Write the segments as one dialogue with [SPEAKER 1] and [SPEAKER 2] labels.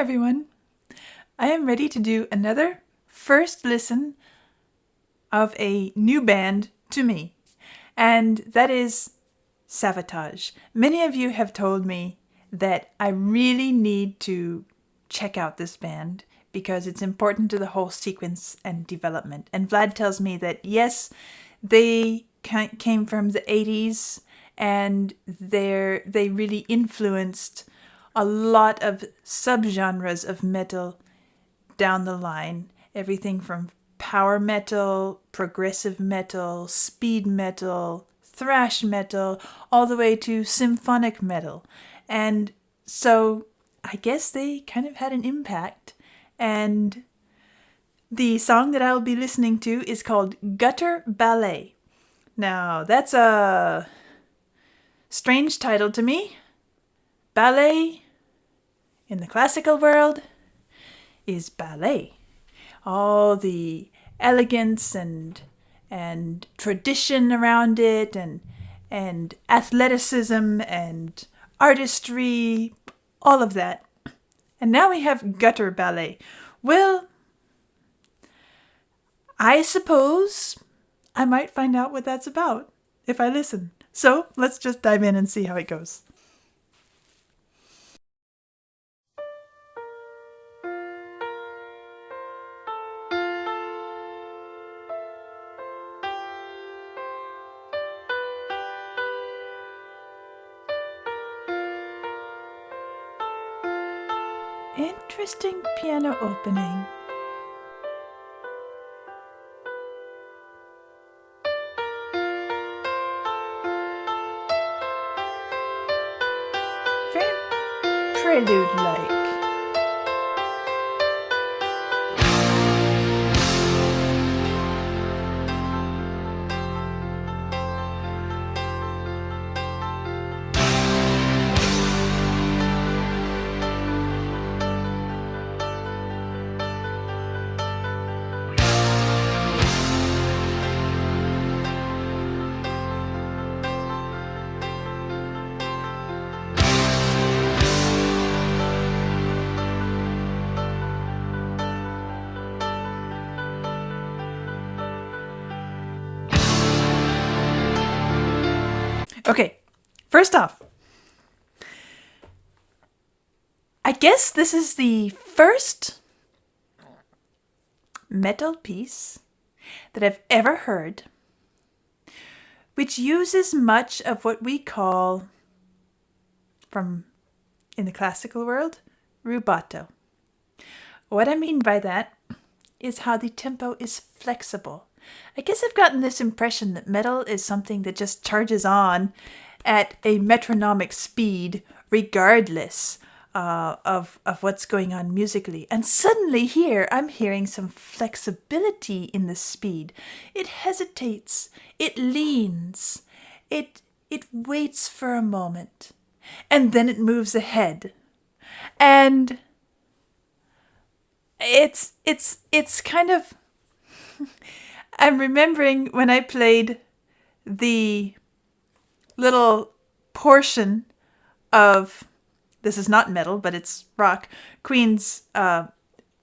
[SPEAKER 1] everyone. I am ready to do another first listen of a new band to me, and that is Savatage. Many of you have told me that I really need to check out this band because it's important to the whole sequence and development. And Vlad tells me that yes, they came from the 80s and they really influenced a lot of subgenres of metal down the line. Everything from power metal, progressive metal, speed metal, thrash metal, all the way to symphonic metal. And so I guess they kind of had an impact. And the song that I'll be listening to is called Gutter Ballet. Now, that's a strange title to me. Ballet in the classical world is ballet. All the elegance and tradition around it and athleticism and artistry, all of that. And now we have gutter ballet. Well, I suppose I might find out what that's about if I listen. So let's just dive in and see how it goes. Interesting piano opening. Very prelude-like. Okay, first off, I guess this is the first metal piece that I've ever heard which uses much of what we call, from in the classical world, rubato. What I mean by that is how the tempo is flexible. I guess I've gotten this impression that metal is something that just charges on at a metronomic speed regardless of what's going on musically. And suddenly here I'm hearing some flexibility in the speed. It hesitates, it leans, it waits for a moment, and then it moves ahead. And it's kind of I'm remembering when I played the little portion of, this is not metal, but it's rock, Queen's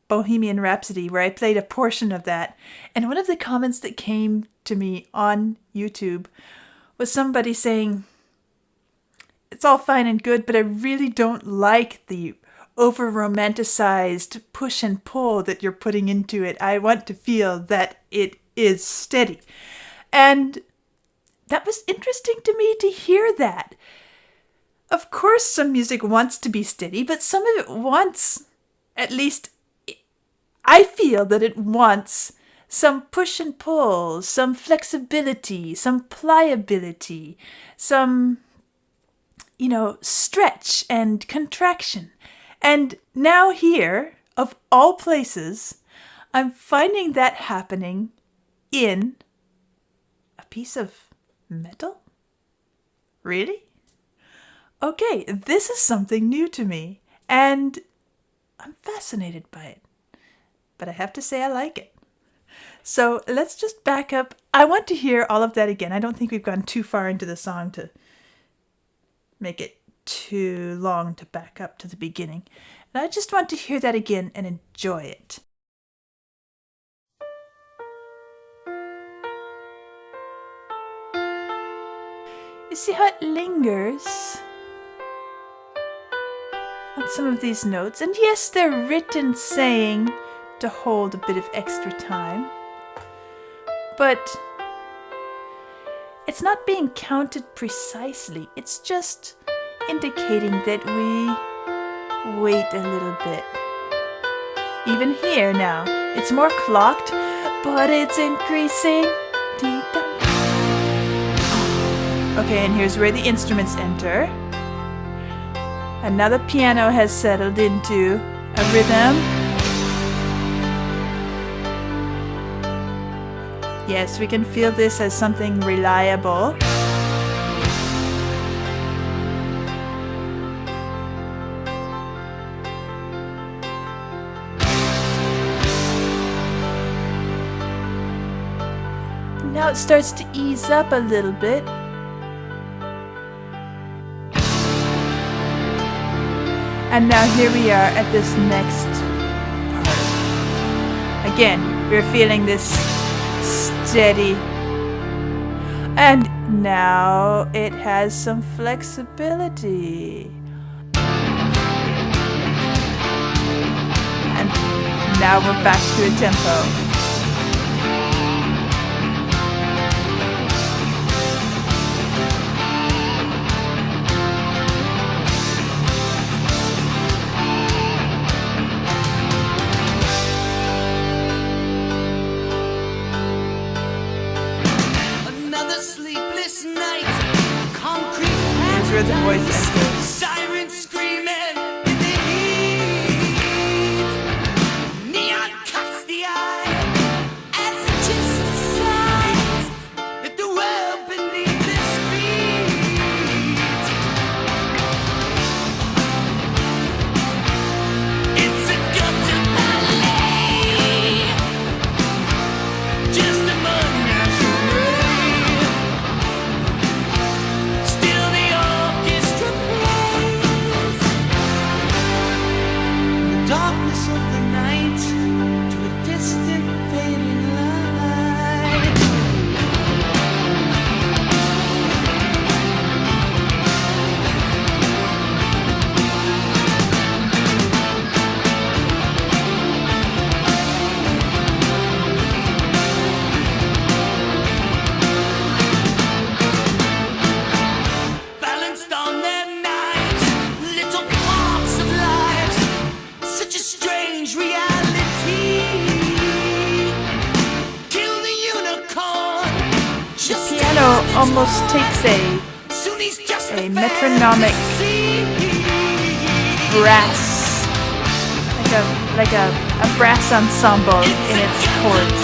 [SPEAKER 1] Bohemian Rhapsody, where I played a portion of that. And one of the comments that came to me on YouTube was somebody saying, it's all fine and good, but I really don't like the over-romanticized push and pull that you're putting into it. I want to feel that it is steady. And that was interesting to me to hear that. Of course, some music wants to be steady, but some of it wants, at least I feel that it wants some push and pull, some flexibility, some pliability, some, stretch and contraction. And now here, of all places, I'm finding that happening in a piece of metal? Really? Okay, this is something new to me, and I'm fascinated by it. But I have to say I like it. So let's just back up. I want to hear all of that again. I don't think we've gone too far into the song to make it too long to back up to the beginning. And And I just want to hear that again and enjoy it. You see how it lingers on some of these notes? And yes, they're written saying to hold a bit of extra time, but it's not being counted precisely. It's just indicating that we wait a little bit. Even here now, it's more clocked, but it's increasing. Okay, and here's where the instruments enter. And now the piano has settled into a rhythm. Yes, we can feel this as something reliable. Now it starts to ease up a little bit. And now here we are at this next part. Again, we're feeling this steady. And now it has some flexibility. And now we're back to a tempo. Where the voice enters.
[SPEAKER 2] Sirens screaming in the heat. Neon cuts the eye as it just decides that the world beneath its feet. It's a guilty ballet, just among us away. Still the orchestra plays the darkness of the night to a distant fading light. Balanced on their night, little parts of lives, such a strange reality. Kill the unicorn. Just
[SPEAKER 1] Piano almost takes
[SPEAKER 2] soon he's just
[SPEAKER 1] a metronomic brass, like a brass ensemble in its chords.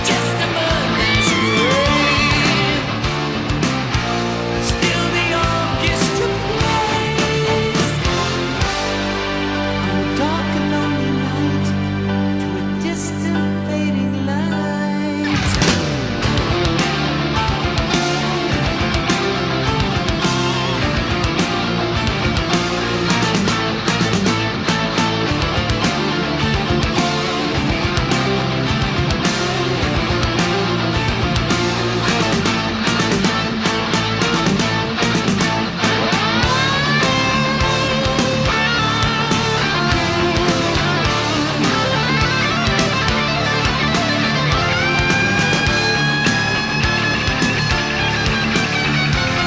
[SPEAKER 2] Just among us away. Still the orchestra plays on a dark and lonely night to a distant fading light.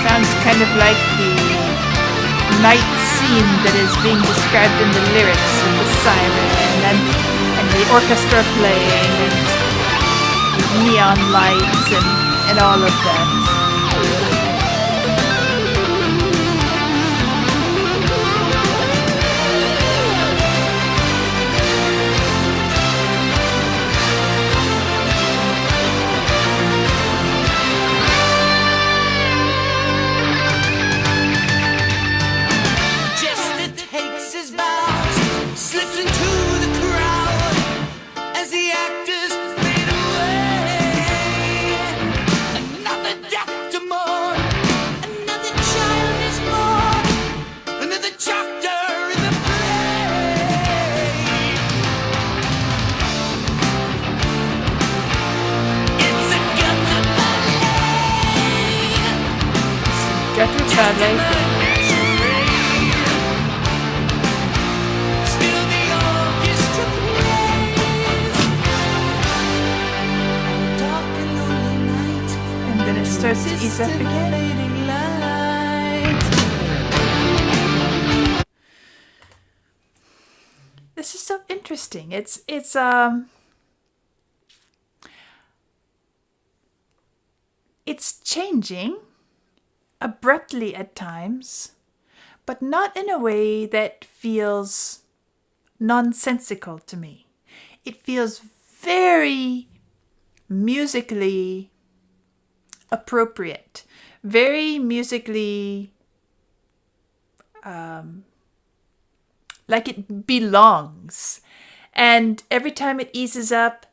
[SPEAKER 1] Sounds kind of like the night scene that is being described in the lyrics with the siren and the orchestra playing and neon lights and all of that.
[SPEAKER 2] Jester takes his bows, slips into the crowd as the actors fade away. Another day.
[SPEAKER 1] ballet.
[SPEAKER 2] Still the orchestra plays on a dark and lonely night.
[SPEAKER 1] And then it starts to ease up
[SPEAKER 2] Distant
[SPEAKER 1] again.
[SPEAKER 2] fading light.
[SPEAKER 1] This is so interesting. It's changing abruptly at times, but not in a way that feels nonsensical to me. It feels very musically appropriate, very musically like it belongs. And every time it eases up,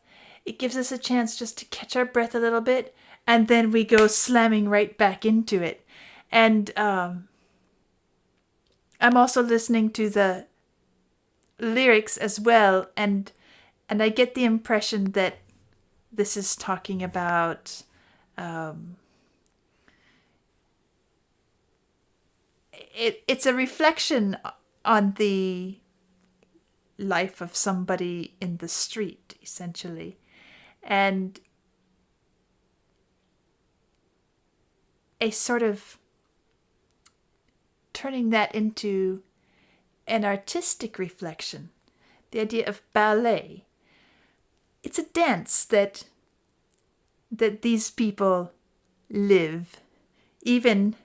[SPEAKER 1] it gives us a chance just to catch our breath a little bit, and then we go slamming right back into it. And I'm also listening to the lyrics as well, and I get the impression that this is talking about it's a reflection on the life of somebody in the street, essentially. And a sort of turning that into an artistic reflection. The idea of ballet. It's a dance that these people live, even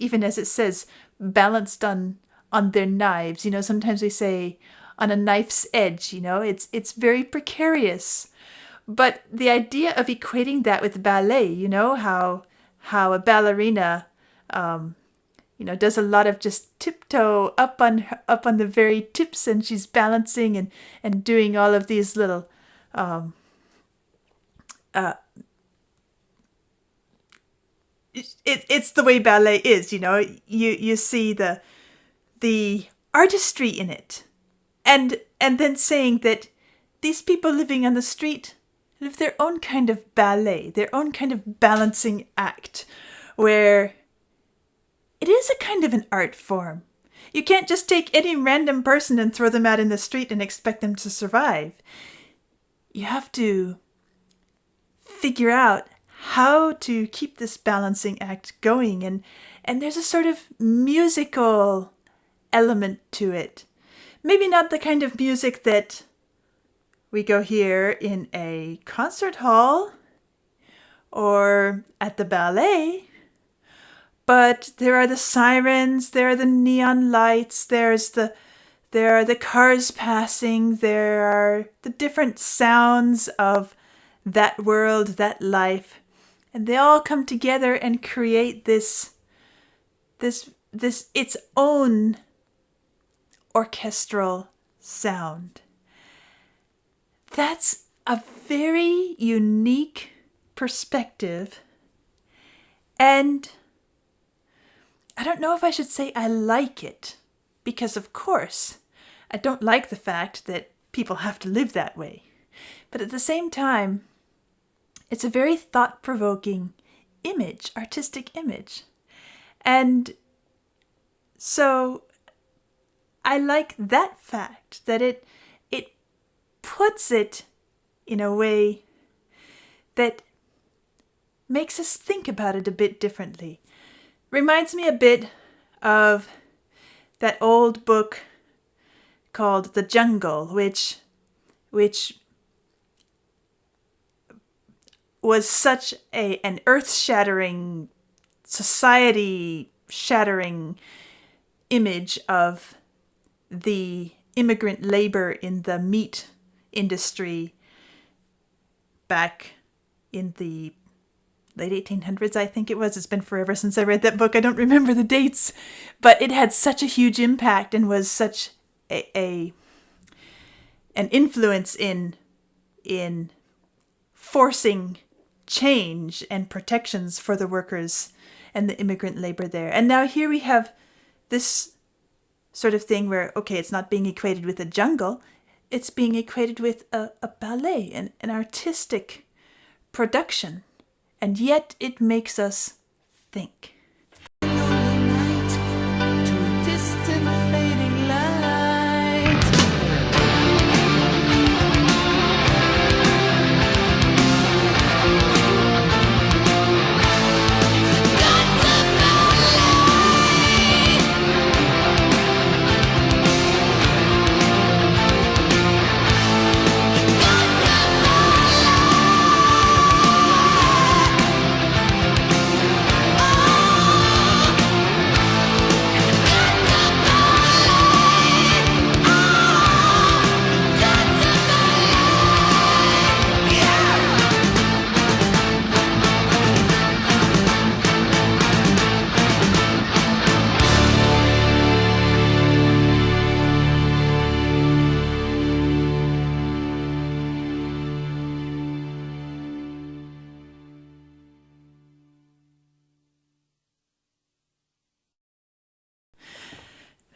[SPEAKER 1] as it says, balanced on their knives. You know, sometimes we say on a knife's edge, you know, it's very precarious. But the idea of equating that with ballet, you know, how a ballerina does a lot of just tiptoe up on the very tips, and she's balancing and doing all of these little it's the way ballet is, you know. You see the artistry in it, and then saying that these people living on the street live their own kind of ballet, their own kind of balancing act, where it is a kind of an art form. You can't just take any random person and throw them out in the street and expect them to survive. You have to figure out how to keep this balancing act going, and there's a sort of musical element to it. Maybe not the kind of music that we go hear in a concert hall or at the ballet, but there are the sirens, there are the neon lights, there are the cars passing, there are the different sounds of that world, that life, and they all come together and create this its own orchestral sound. That's a very unique perspective, and I don't know if I should say I like it, because of course I don't like the fact that people have to live that way. But at the same time, it's a very thought-provoking image, artistic image. And so I like that fact, that it puts it in a way that makes us think about it a bit differently. Reminds me a bit of that old book called The Jungle, which was such an earth-shattering, society-shattering image of the immigrant labor in the meat industry back in the late 1800s, I think it was. It's been forever since I read that book. I don't remember the dates, but it had such a huge impact and was such an influence in forcing change and protections for the workers and the immigrant labor there. And now here we have this sort of thing where, okay, it's not being equated with a jungle, it's being equated with a ballet, an artistic production. And yet it makes us think.
[SPEAKER 2] Lonely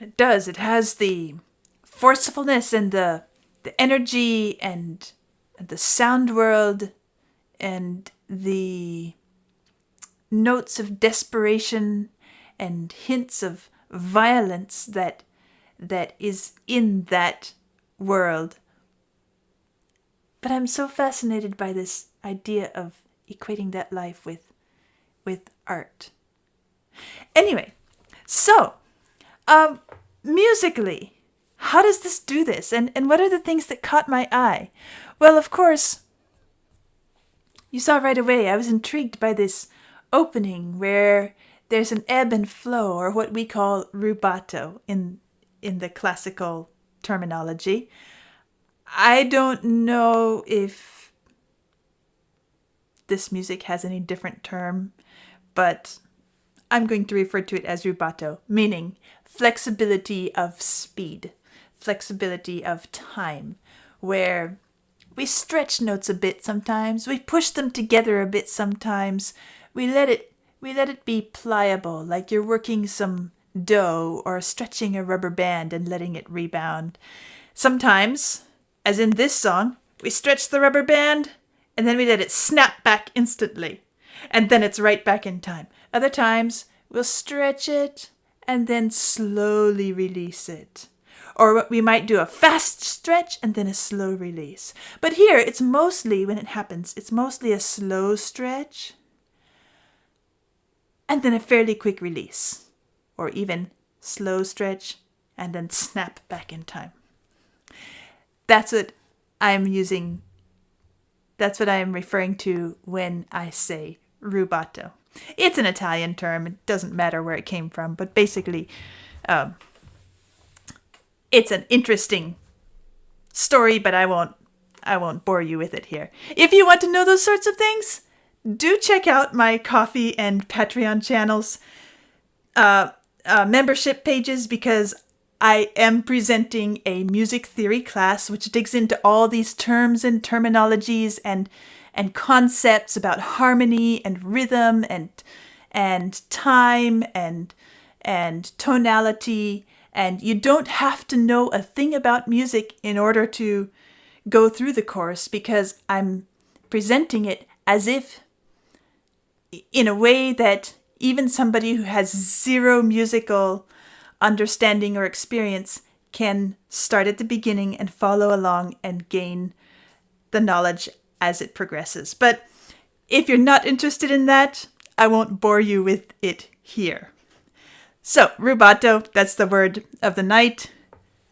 [SPEAKER 1] It does. It has the forcefulness and the energy and the sound world and the notes of desperation and hints of violence that is in that world. But I'm so fascinated by this idea of equating that life with art. Anyway, so musically, how does this do this? And what are the things that caught my eye? Well, of course, you saw right away I was intrigued by this opening where there's an ebb and flow, or what we call rubato in the classical terminology. I don't know if this music has any different term, but I'm going to refer to it as rubato, meaning flexibility of speed, flexibility of time, where we stretch notes a bit sometimes, we push them together a bit sometimes, we let it be pliable, like you're working some dough or stretching a rubber band and letting it rebound. Sometimes, as in this song, we stretch the rubber band and then we let it snap back instantly. And then it's right back in time. Other times, we'll stretch it and then slowly release it. Or we might do a fast stretch and then a slow release. But here, it's mostly, when it happens, it's mostly a slow stretch and then a fairly quick release. Or even slow stretch and then snap back in time. That's what I'm using. That's what I am referring to when I say rubato. It's an Italian term. It doesn't matter where it came from, but basically, it's an interesting story. But I won't bore you with it here. If you want to know those sorts of things, do check out my Ko-fi and Patreon channels, membership pages, because I am presenting a music theory class which digs into all these terms and terminologies and concepts about harmony and rhythm and time and tonality. And you don't have to know a thing about music in order to go through the course, because I'm presenting it as if in a way that even somebody who has zero musical understanding or experience can start at the beginning and follow along and gain the knowledge as it progresses. But if you're not interested in that, I won't bore you with it here. So, rubato, that's the word of the night.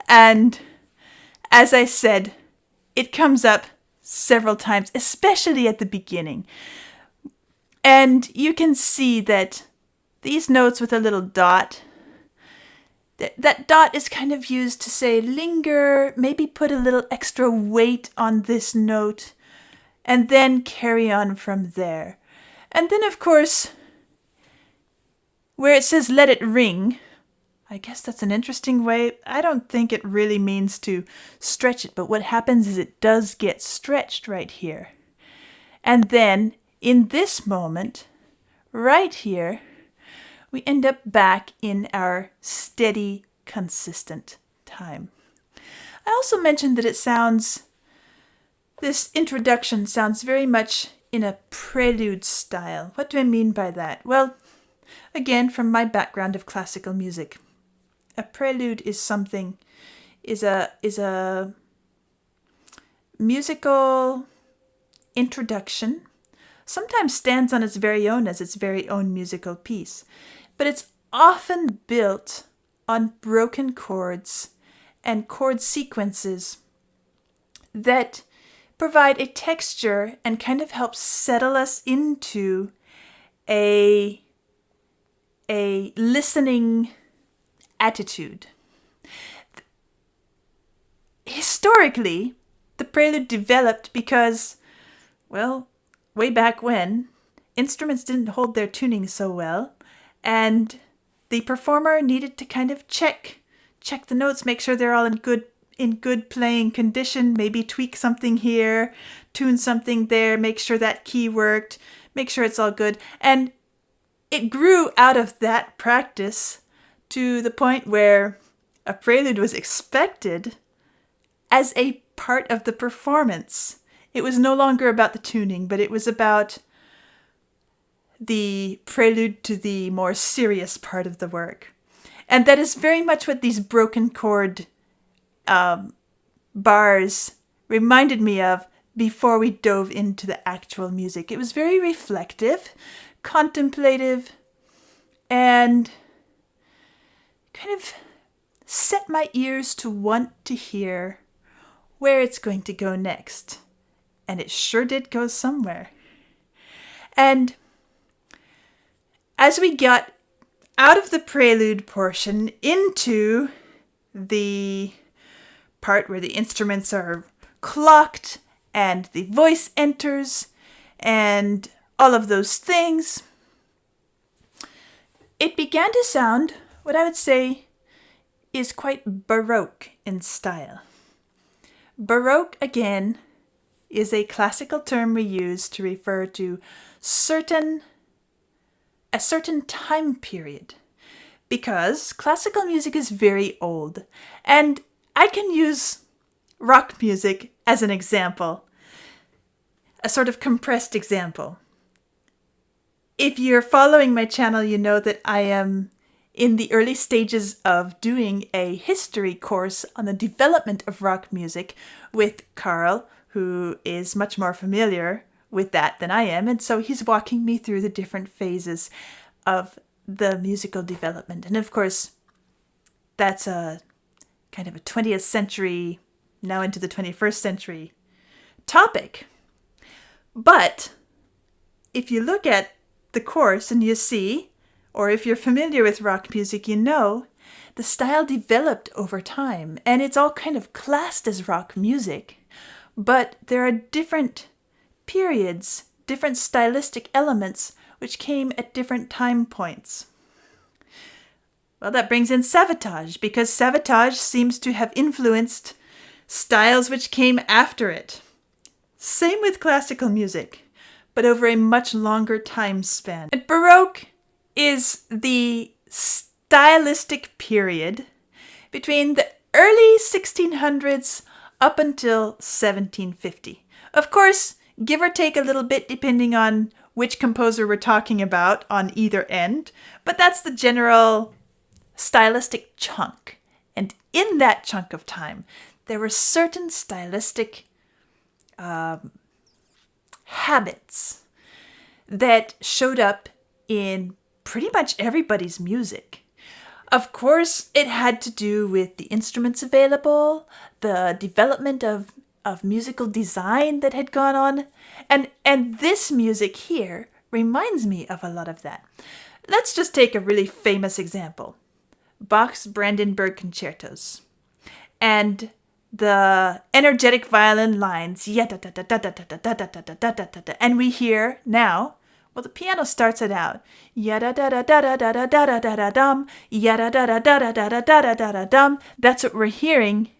[SPEAKER 1] And as I said, it comes up several times, especially at the beginning. And you can see that these notes with a little dot, that dot is kind of used to say linger, maybe put a little extra weight on this note, and then carry on from there. And then, of course, where it says let it ring, I guess that's an interesting way. I don't think it really means to stretch it, but what happens is it does get stretched right here. And then, in this moment, right here, we end up back in our steady, consistent time. I also mentioned that this introduction sounds very much in a prelude style. What do I mean by that? Well, again, from my background of classical music, a prelude is a musical introduction. Sometimes stands on its very own as its very own musical piece. But it's often built on broken chords and chord sequences that provide a texture and kind of help settle us into a listening attitude. Historically, the prelude developed because, well, way back when, instruments didn't hold their tuning so well, and the performer needed to kind of check the notes, make sure they're all in good playing condition, maybe tweak something here, tune something there, make sure that key worked, make sure it's all good. And it grew out of that practice to the point where A prelude was expected as a part of the performance. It was no longer about the tuning, but it was about the prelude to the more serious part of the work. And that is very much what these broken chord bars reminded me of before we dove into the actual music. It was very reflective, contemplative, and kind of set my ears to want to hear where it's going to go next. And it sure did go somewhere. And as we got out of the prelude portion into the part where the instruments are clocked and the voice enters and all of those things, it began to sound what I would say is quite Baroque in style. Baroque, again, is a classical term we use to refer to a certain time period, because classical music is very old, and I can use rock music as an example, a sort of compressed example. If you're following my channel, you know that I am in the early stages of doing a history course on the development of rock music with Carl, who is much more familiar with that than I am. And so he's walking me through the different phases of the musical development. And of course, that's a kind of a 20th century, now into the 21st century topic. But if you look at the course and you see, or if you're familiar with rock music, you know the style developed over time, and it's all kind of classed as rock music. But there are different periods, different stylistic elements which came at different time points. Well, that brings in Savatage, because Savatage seems to have influenced styles which came after it. Same with classical music, but over a much longer time span. And Baroque is the stylistic period between the early 1600s up until 1750. Of course, give or take a little bit depending on which composer we're talking about on either end, but that's the general stylistic chunk. And in that chunk of time, there were certain stylistic habits that showed up in pretty much everybody's music. Of course, it had to do with the instruments available, the development of musical design that had gone on, and this music here reminds me of a lot of that. Let's just take a really famous example. Bach's Brandenburg concertos. And the energetic violin lines, and we hear now, well, the piano starts it out, dum. That's what we're hearing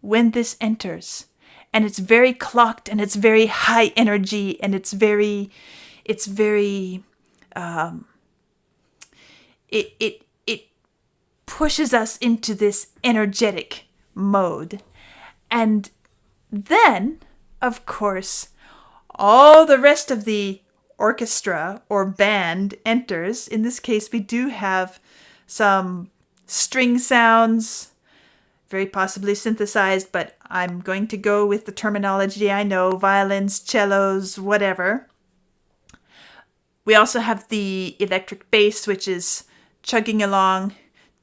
[SPEAKER 1] when this enters, and it's very clocked, and it's very high energy, and it pushes us into this energetic mode. And then, of course, all the rest of the orchestra or band enters. In this case, we do have some string sounds, very possibly synthesized, but I'm going to go with the terminology I know, violins, cellos, whatever. We also have the electric bass, which is chugging along,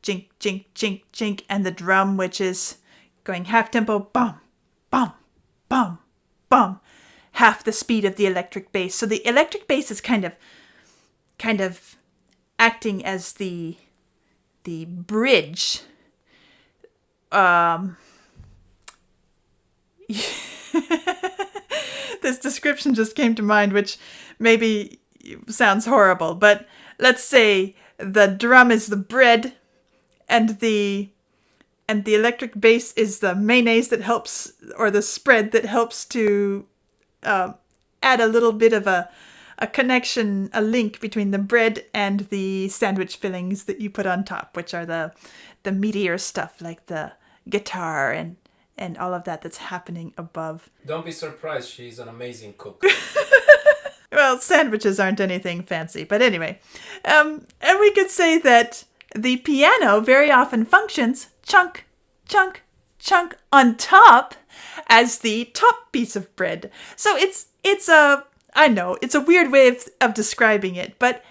[SPEAKER 1] jink, jink, jink, jink, and the drum, which is going half tempo, bum, bum, bum, bum, half the speed of the electric bass. So the electric bass is kind of acting as the bridge. This description just came to mind, which maybe sounds horrible, but let's say the drum is the bread, and the electric bass is the mayonnaise that helps, or the spread that helps to add a little bit of a connection, a link between the bread and the sandwich fillings that you put on top, which are the the meatier stuff like the guitar and all of that that's happening above.
[SPEAKER 3] Don't be surprised, she's an amazing cook.
[SPEAKER 1] Well, sandwiches aren't anything fancy, but anyway. And we could say that the piano very often functions chunk, chunk, chunk on top as the top piece of bread. So it's a, I know, it's a weird way of describing it, but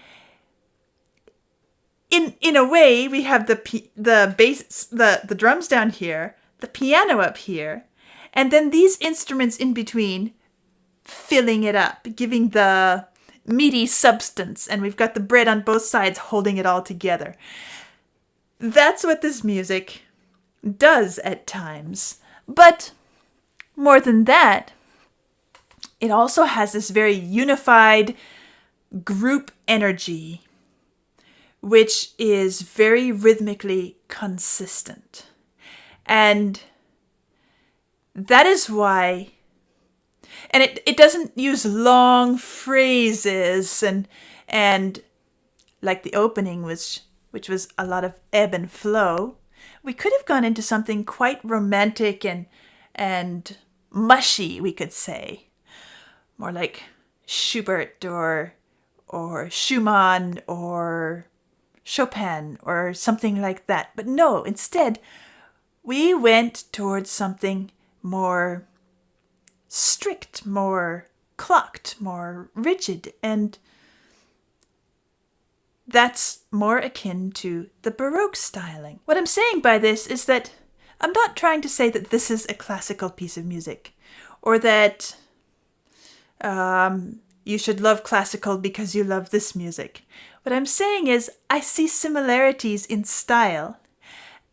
[SPEAKER 1] in a way, we have the bass, the drums down here, the piano up here, and then these instruments in between filling it up, giving the meaty substance, and we've got the bread on both sides holding it all together. That's what this music does at times. But more than that, it also has this very unified group energy, which is very rhythmically consistent. And that is why, and it doesn't use long phrases and like the opening which was a lot of ebb and flow. We could have gone into something quite romantic and mushy, we could say. More like Schubert or Schumann or Chopin or something like that. But no, instead, we went towards something more strict, more clocked, more rigid, and that's more akin to the Baroque styling. What I'm saying by this is that I'm not trying to say that this is a classical piece of music, or that you should love classical because you love this music. What I'm saying is I see similarities in style,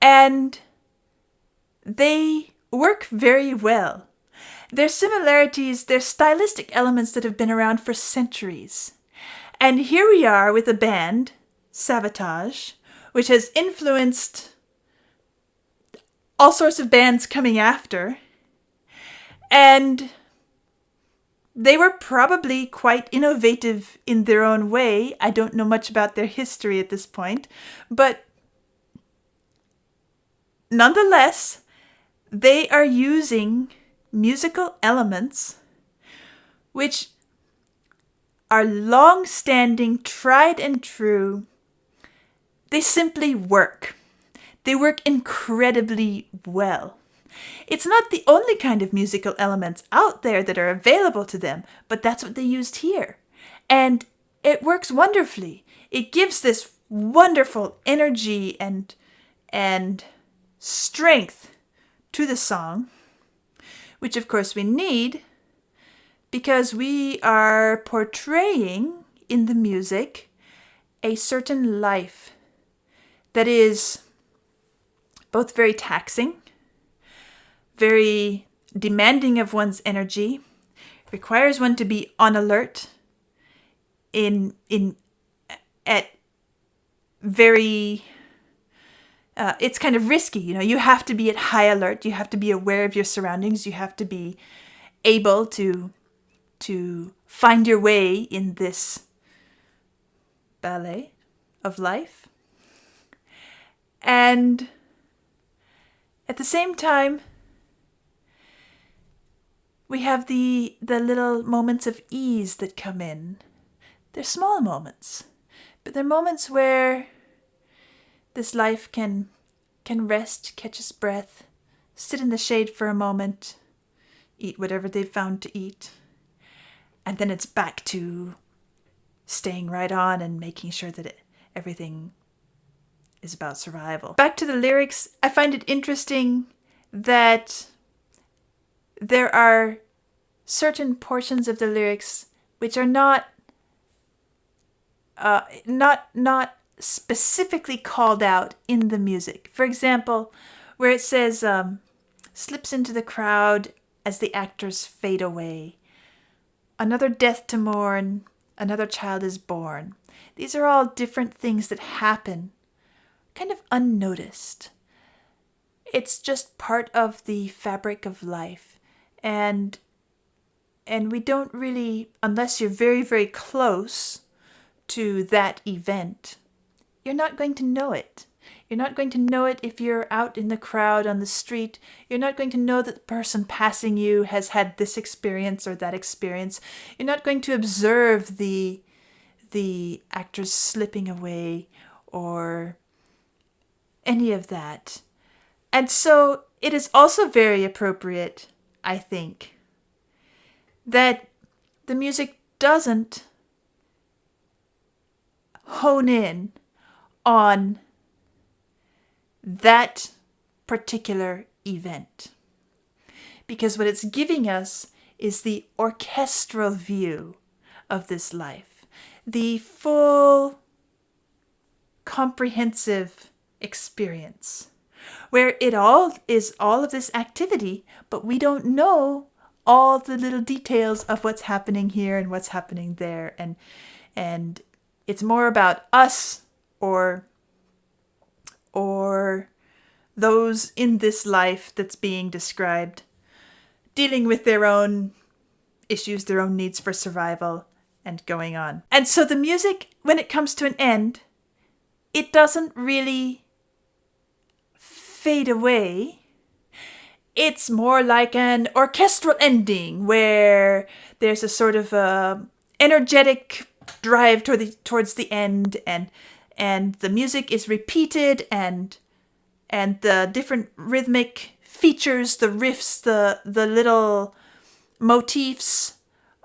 [SPEAKER 1] and they work very well. They're similarities, they're stylistic elements that have been around for centuries. And here we are with a band, Savatage, which has influenced all sorts of bands coming after. And they were probably quite innovative in their own way. I don't know much about their history at this point, but nonetheless, they are using musical elements which are long-standing, tried and true. They simply work. They work incredibly well. It's not the only kind of musical elements out there that are available to them, but that's what they used here. And it works wonderfully. It gives this wonderful energy and strength to the song, which of course we need because we are portraying in the music a certain life that is both very taxing, very demanding of one's energy, requires one to be on alert at very it's kind of risky. You have to be at high alert, you have to be aware of your surroundings, you have to be able to find your way in this ballet of life. And at the same time, we have the little moments of ease that come in. They're small moments, but they're moments where this life can rest, catch its breath, sit in the shade for a moment, eat whatever they've found to eat, and then it's back to staying right on and making sure that everything is about survival. Back to the lyrics, I find it interesting that there are certain portions of the lyrics which are not specifically called out in the music. For example, where it says, slips into the crowd as the actors fade away. Another death to mourn, another child is born. These are all different things that happen kind of unnoticed. It's just part of the fabric of life. And we don't really, unless you're very, very close to that event, you're not going to know it. You're not going to know it if you're out in the crowd on the street. You're not going to know that the person passing you has had this experience or that experience. You're not going to observe the actors slipping away or any of that. And so it is also very appropriate, I think, that the music doesn't hone in on that particular event. Because what it's giving us is the orchestral view of this life, the full, comprehensive experience, where it all is all of this activity, but we don't know all the little details of what's happening here and what's happening there. And it's more about us or those in this life that's being described, dealing with their own issues, their own needs for survival, and going on. And so the music, when it comes to an end, it doesn't really fade away. It's more like an orchestral ending where there's a sort of energetic drive towards the end, and the music is repeated, and the different rhythmic features, the riffs, the little motifs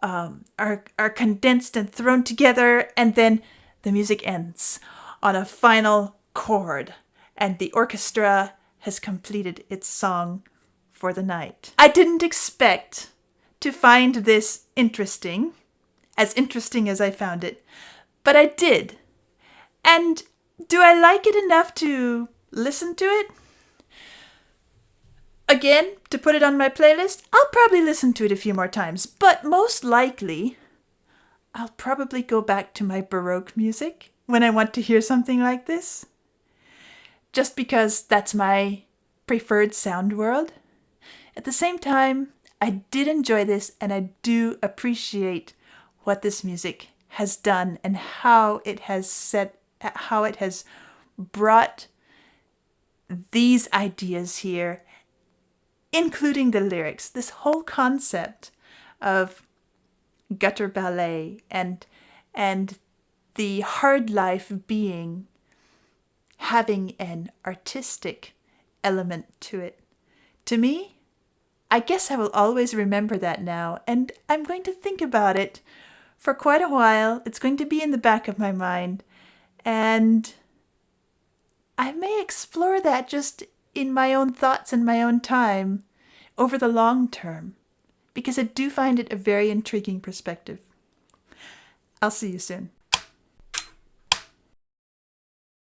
[SPEAKER 1] are condensed and thrown together, and then the music ends on a final chord, and the orchestra has completed its song for the night. I didn't expect to find this interesting as I found it, but I did. And do I like it enough to listen to it? Again, to put it on my playlist, I'll probably listen to it a few more times, but most likely, I'll probably go back to my Baroque music when I want to hear something like this. Just because that's my preferred sound world. At the same time, I did enjoy this, and I do appreciate what this music has done and how it has brought these ideas here, including the lyrics, this whole concept of gutter ballet and the hard life being having an artistic element to it. To me, I guess I will always remember that now, and I'm going to think about it for quite a while. It's going to be in the back of my mind, and I may explore that just in my own thoughts and my own time over the long term, because I do find it a very intriguing perspective. I'll see you soon.